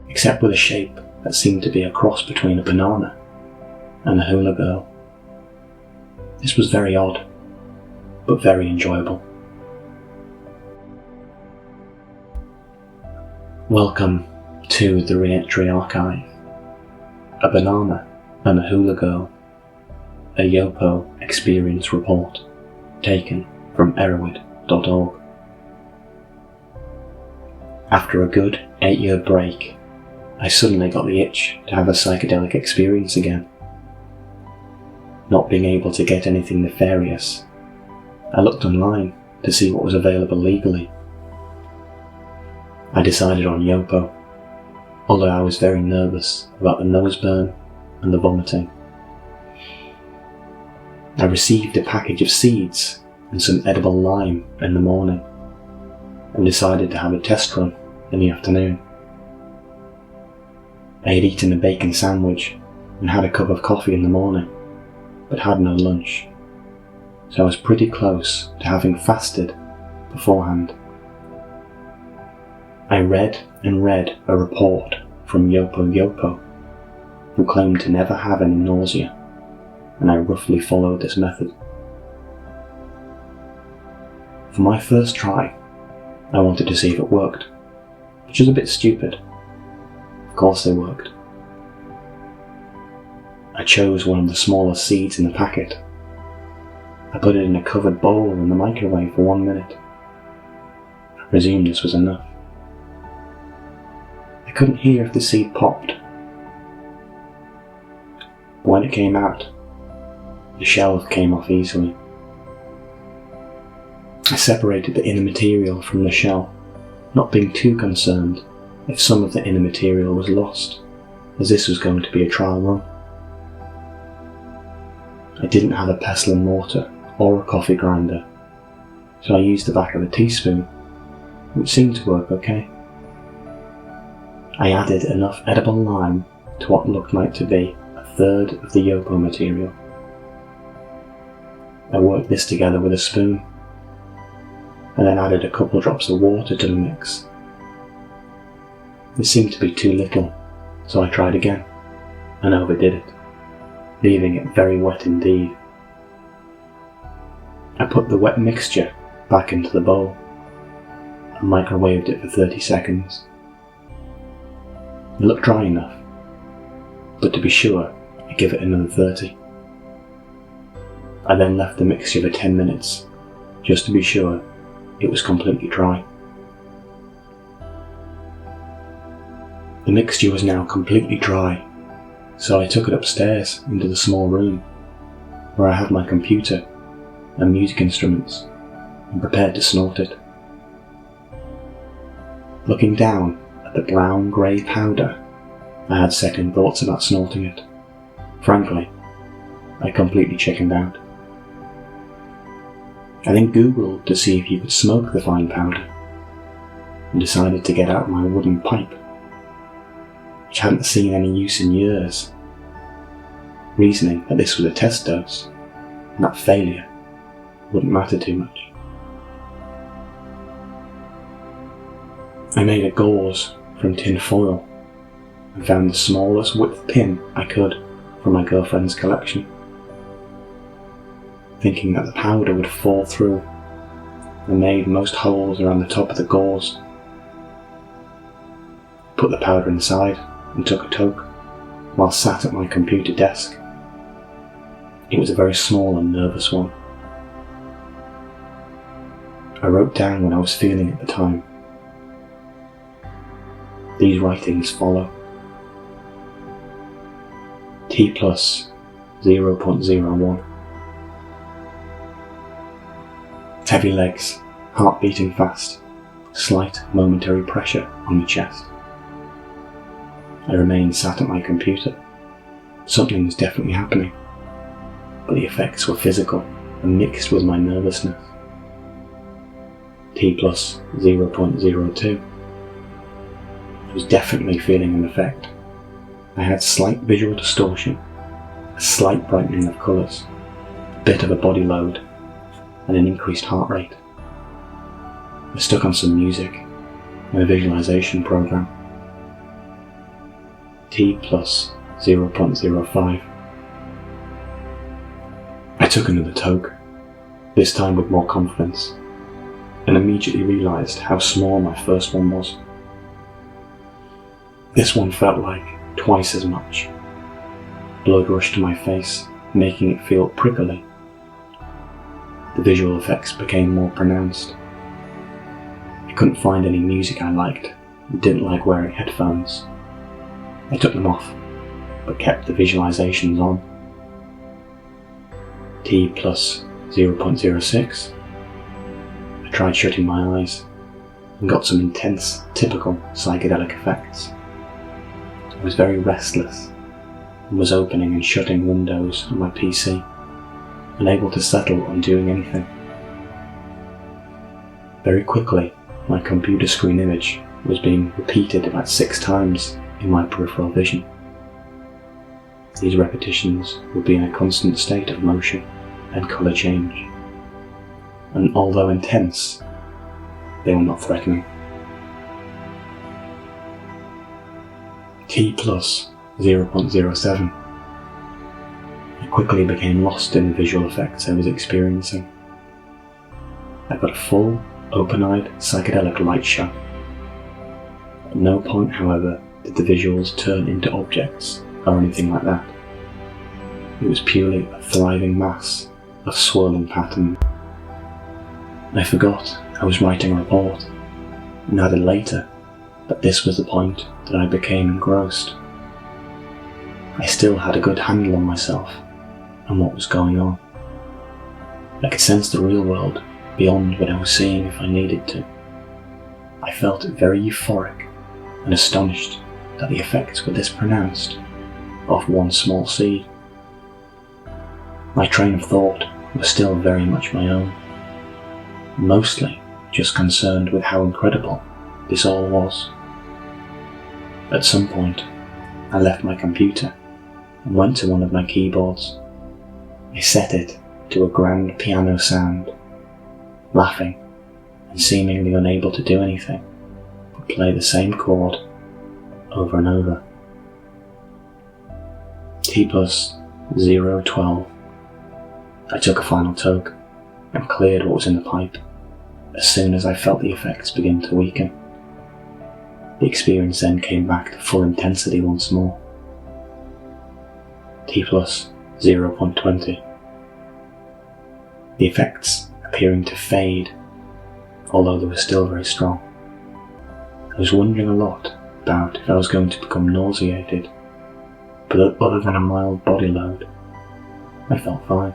except with a shape that seemed to be a cross between a banana and a hula girl. This was very odd, but very enjoyable. Welcome to the Re-Entry Archive. A banana and a hula girl. A Yopo experience report taken from erowid.org. After a good 8-year break, I suddenly got the itch to have a psychedelic experience again. Not being able to get anything nefarious, I looked online to see what was available legally. I decided on Yopo, although I was very nervous about the nose burn and the vomiting. I received a package of seeds and some edible lime in the morning, and decided to have a test run in the afternoon. I had eaten a bacon sandwich and had a cup of coffee in the morning, but had no lunch, so I was pretty close to having fasted beforehand. I read and read a report from Yopo, who claimed to never have any nausea, and I roughly followed this method. For my first try, I wanted to see if it worked, which is a bit stupid. Of course they worked. I chose one of the smaller seeds in the packet. I put it in a covered bowl in the microwave for 1 minute. I presume this was enough. I couldn't hear if the seed popped. But when it came out, the shell came off easily. I separated the inner material from the shell, not being too concerned if some of the inner material was lost, as this was going to be a trial run. I didn't have a pestle and mortar or a coffee grinder, so I used the back of a teaspoon, which seemed to work okay. I added enough edible lime to what looked like to be a third of the Yopo material. I worked this together with a spoon, and then added a couple drops of water to the mix. It seemed to be too little, so I tried again, and overdid it, leaving it very wet indeed. I put the wet mixture back into the bowl, and microwaved it for 30 seconds. It looked dry enough, but to be sure, I gave it another 30. I then left the mixture for 10 minutes, just to be sure it was completely dry. The mixture was now completely dry, so I took it upstairs into the small room, where I had my computer and music instruments, and prepared to snort it. Looking down at the brown-grey powder, I had second thoughts about snorting it. Frankly, I completely chickened out. I then Googled to see if you could smoke the fine powder, and decided to get out my wooden pipe, which hadn't seen any use in years, reasoning that this was a test dose, and that failure wouldn't matter too much. I made a gauze from tin foil, and found the smallest width pin I could from my girlfriend's collection, thinking that the powder would fall through, and made most holes around the top of the gauze. Put the powder inside and took a toke, while sat at my computer desk. It was a very small and nervous one. I wrote down what I was feeling at the time. These writings follow. T plus 0.01. Heavy legs, heart beating fast, slight momentary pressure on my chest. I remained sat at my computer. Something was definitely happening, but the effects were physical and mixed with my nervousness. T plus 0.02. I was definitely feeling an effect. I had slight visual distortion, a slight brightening of colours, a bit of a body load, and an increased heart rate. I stuck on some music and a visualization program. T plus 0.05. I took another toke, this time with more confidence, and immediately realised how small my first one was. This one felt like twice as much. Blood rushed to my face, making it feel prickly. The visual effects became more pronounced. I couldn't find any music I liked and didn't like wearing headphones. I took them off, but kept the visualizations on. T plus 0.06. I tried shutting my eyes and got some intense, typical psychedelic effects. I was very restless and was opening and shutting windows on my PC, unable to settle on doing anything. Very quickly, my computer screen image was being repeated about 6 times in my peripheral vision. These repetitions would be in a constant state of motion and colour change, and although intense, they were not threatening. T plus 0.07. I quickly became lost in the visual effects I was experiencing. I got a full, open-eyed psychedelic light show. At no point, however, did the visuals turn into objects or anything like that. It was purely a thriving mass of swirling pattern. I forgot I was writing a report, and added later that this was the point that I became engrossed. I still had a good handle on myself and what was going on. I could sense the real world beyond what I was seeing if I needed to. I felt very euphoric and astonished that the effects were this pronounced off one small seed. My train of thought was still very much my own, mostly just concerned with how incredible this all was. At some point, I left my computer and went to one of my keyboards. I set it to a grand piano sound, laughing and seemingly unable to do anything but play the same chord over and over. T plus 0.12. I took a final toke and cleared what was in the pipe as soon as I felt the effects begin to weaken. The experience then came back to full intensity once more. T plus 0.20. The effects appearing to fade, although they were still very strong. I was wondering a lot about if I was going to become nauseated, but other than a mild body load, I felt fine.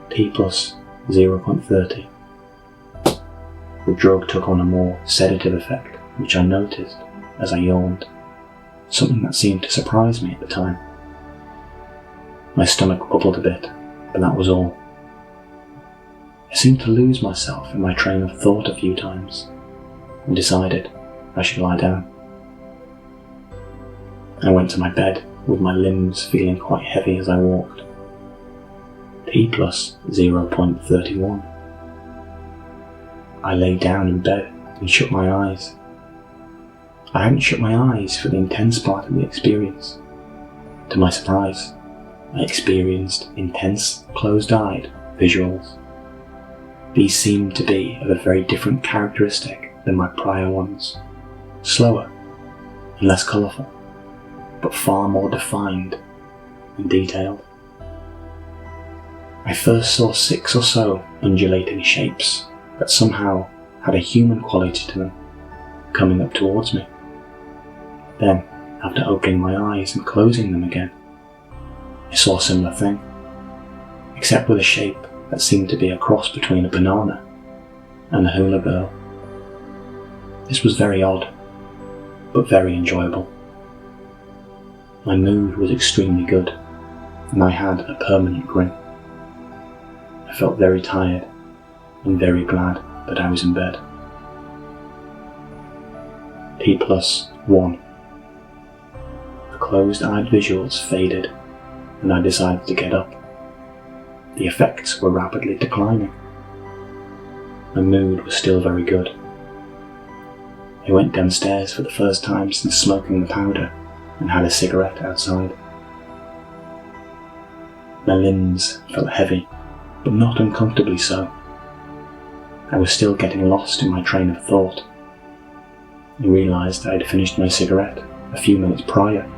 T plus 0.30. The drug took on a more sedative effect, which I noticed as I yawned, something that seemed to surprise me at the time. My stomach bubbled a bit, but that was all. I seemed to lose myself in my train of thought a few times, and decided I should lie down. I went to my bed with my limbs feeling quite heavy as I walked. T plus 0.31. I lay down in bed and shut my eyes. I hadn't shut my eyes for the intense part of the experience. To my surprise, I experienced intense, closed-eyed visuals. These seemed to be of a very different characteristic than my prior ones. Slower and less colourful, but far more defined and detailed. I first saw 6 or so undulating shapes that somehow had a human quality to them, coming up towards me. Then, after opening my eyes and closing them again, I saw a similar thing, except with a shape that seemed to be a cross between a banana and a hula girl. This was very odd, but very enjoyable. My mood was extremely good, and I had a permanent grin. I felt very tired and very glad that I was in bed. T plus 1. The closed-eyed visuals faded, and I decided to get up. The effects were rapidly declining. My mood was still very good. I went downstairs for the first time since smoking the powder and had a cigarette outside. My limbs felt heavy, but not uncomfortably so. I was still getting lost in my train of thought. I realised I had finished my cigarette a few minutes prior,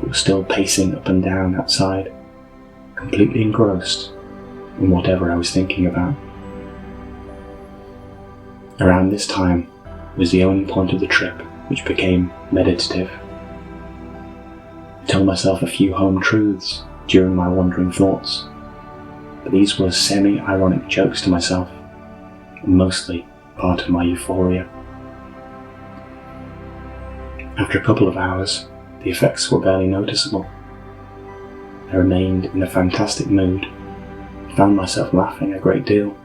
but was still pacing up and down outside, completely engrossed in whatever I was thinking about. Around this time was the only point of the trip which became meditative. I told myself a few home truths during my wandering thoughts, but these were semi-ironic jokes to myself, and mostly part of my euphoria. After a couple of hours, the effects were barely noticeable. I remained in a fantastic mood, and found myself laughing a great deal.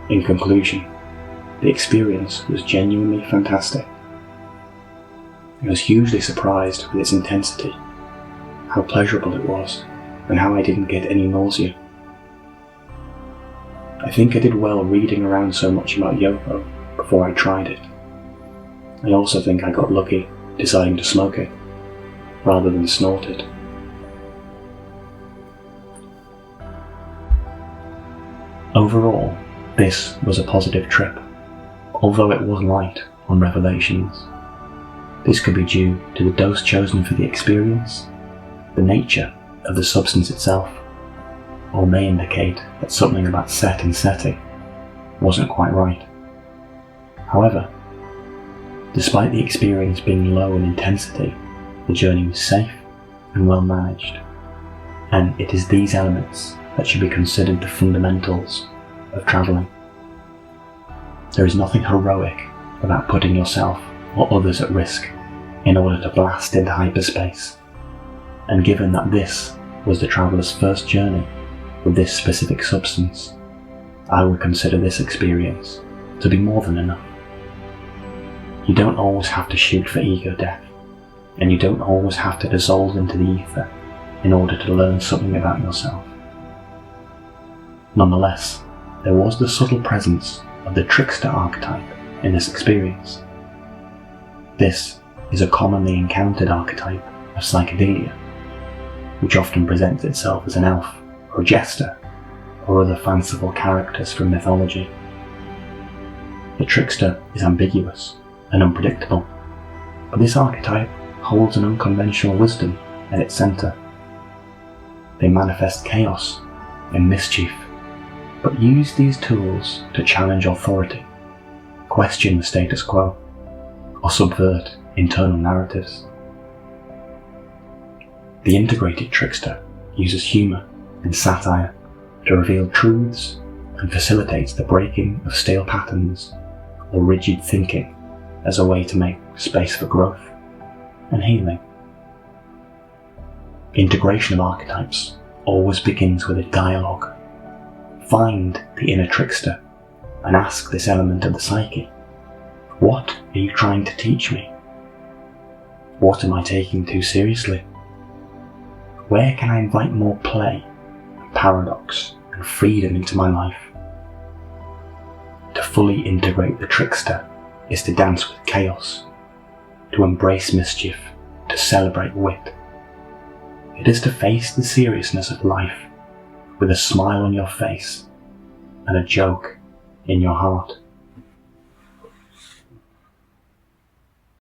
In conclusion, the experience was genuinely fantastic. I was hugely surprised with its intensity, how pleasurable it was, and how I didn't get any nausea. I think I did well reading around so much about Yopo before I tried it. I also think I got lucky deciding to smoke it, rather than snort it. Overall, this was a positive trip, although it was light on revelations. This could be due to the dose chosen for the experience, the nature of the substance itself, or may indicate that something about set and setting wasn't quite right. However, despite the experience being low in intensity, the journey was safe and well managed, and it is these elements that should be considered the fundamentals of travelling. There is nothing heroic about putting yourself or others at risk in order to blast into hyperspace, and given that this was the traveller's first journey with this specific substance, I would consider this experience to be more than enough. You don't always have to shoot for ego death, and you don't always have to dissolve into the ether in order to learn something about yourself. Nonetheless, there was the subtle presence of the trickster archetype in this experience. This is a commonly encountered archetype of psychedelia, which often presents itself as an elf or a jester or other fanciful characters from mythology. The trickster is ambiguous and unpredictable, but this archetype holds an unconventional wisdom at its centre. They manifest chaos and mischief, but use these tools to challenge authority, question the status quo, or subvert internal narratives. The integrated trickster uses humour and satire to reveal truths and facilitates the breaking of stale patterns or rigid thinking as a way to make space for growth and healing. Integration of archetypes always begins with a dialogue. Find the inner trickster and ask this element of the psyche, what are you trying to teach me? What am I taking too seriously? Where can I invite more play, and paradox, and freedom into my life? To fully integrate the trickster is to dance with chaos, to embrace mischief, to celebrate wit. It is to face the seriousness of life with a smile on your face and a joke in your heart.